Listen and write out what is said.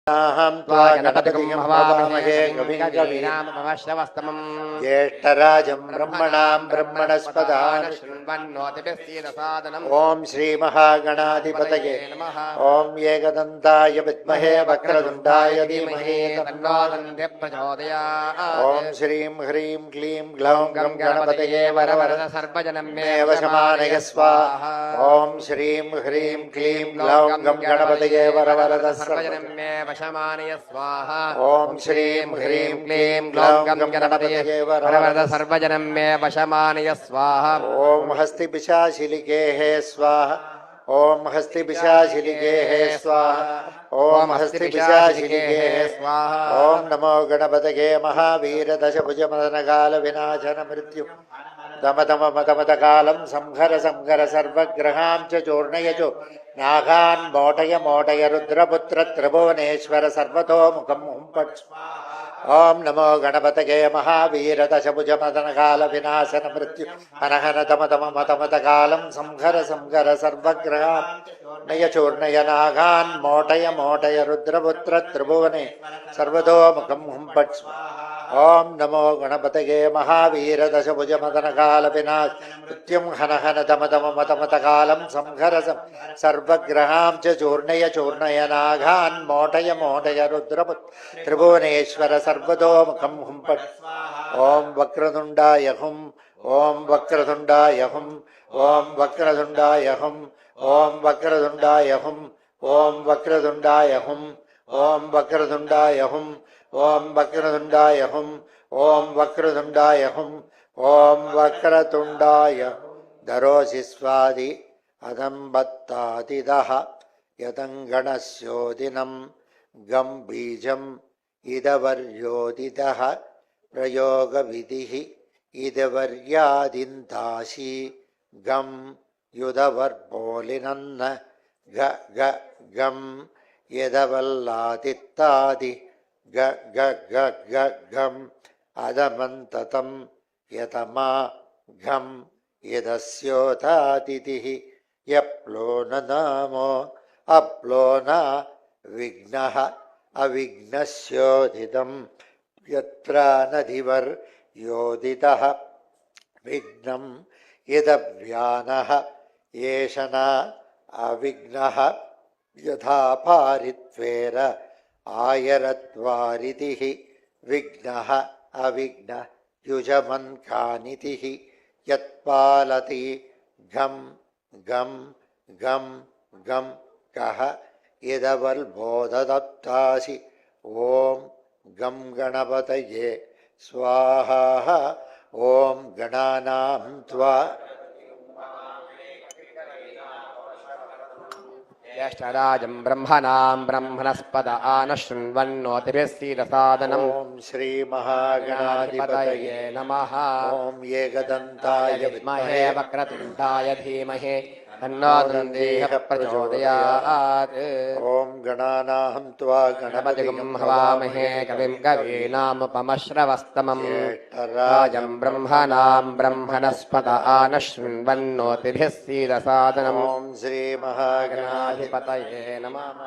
त्वा गणपतिं हवामहे कविं कवीनामुपमश्रवस्तमम् ज्येष्ठराजं ब्रह्मणां ब्रह्मणस्पदान् शृण्वन्नोतिभिस्सीदसादनम् ॐ श्रीमहागणाधिपतये नमः। ॐ एकदन्ताय विद्महे वक्रतुण्डाय धीमहि तन्नो दन्तिः प्रचोदयात्। ॐ श्रीं ह्रीं क्लीं ग्लौं गं गणपतये वरवरद सर्वजनं मे वशमानय स्वाहा। ॐ श्रीं ह्रीं क्लीं ग्लौं गं गणपतये वरवरद सर्वजनं मे वशमानय स्वाहा। ॐ श्रीं ह्रीं क्लीं ग्लौं गं गणपतये वरवरद सर्वजनं मे वशमानय स्वाहा। ॐ हस्तिपिशाचिलिकेः स्वाहा। ॐ हस्तिपिशाचिलिकेः स्वाहा। ॐ हस्तिपिशाचिलिकेः स्वाहा। ॐ नमो गणपतये महावीर दशभुजमदनकाल विनाशन मृत्यु दमदमदमदकालं संहर संहर सर्वग्रहां च चूर्णय चो नागान् मोटय मोटय रुद्रपुत्र त्रिभुवनेश्वर सर्वतोमुखं हुं फट्। ॐ नमो गणपतये महावीर दशभुजमदनकाल विनाशन मृत्यु हनहन दमदमदमदकालं संहर संहर सर्वग्रहां नय चूर्णय नागान् मोटय मोटय रुद्रपुत्र त्रिभुवने सर्वतोमुखं हुं फट्। ॐ नमो गणपतये महावीर दशभुजमदनकाल विनाश मृत्युं हनहन दमदमदमदकालं संहर सर्वग्रहां च चूर्णय चूर्णय नागान् मोटय मोटय रुद्रपुत्र त्रिभुवनेश्वर सर्वतोमुखं हुं फट्। ॐ वक्रतुण्डाय हुं। ॐ वक्रतुण्डाय हुं। ॐ वक्रतुण्डाय हुं। ॐ वक्रतुण्डाय हुं। ॐ वक्रतुण्डाय हुं। ॐ वक्रतुण्डाय हुं। ॐ वक्रतुण्डाय हुं। ॐ वक्रतुण्डाय हुं। ॐ वक्रतुण्डाय धरोसि स्वादि अदम्बत्तादिदः यदङ्गणस्योदिनं गं बीजम् इदवर्योदितः प्रयोगविधिः इदवर्यादिन्तासि गं युदवर्पोलिनन्न ग ग गं यदवल्लादित्तादि ग ग ग ग गम् अदमन्ततं यतमा घं यदस्योतातिथिः यप्लोन नामो अप्लोन विघ्नः अविघ्नस्योदितं यत्रानधिवर्योदितः विघ्नं यदव्यानः येषणा अविघ्नः यथा पारित्वेर आयरत्वारितिः विघ्नः अविघ्न युजमन्कानितिः यत्पालति घं गं गं गं कः यदवल्बोधदत्तासि ॐ गं गणपतये स्वाहा। ॐ गणानां त्वा ज्येष्ठराजं ब्रह्मणां ब्रह्मणस्पद आनशृण्वन्नोतिभिः सीदसादनम् ॐ श्रीमहागणाधिपतये नमः। ॐ एकदन्ताय विद्महे वक्रतुण्डाय धीमहि तन्नो दन्तिः प्रचोदयात्। ॐ गणानां त्वा गणपतिं हवामहे कविं कवीनामुपमश्रवस्तमम् ज्येष्ठराजं ब्रह्मणां ब्रह्मणस्पद आनशृण्वन्नोतिभिः सीदसादनम् ॐ श्रीमहागणाधिपतये नमः।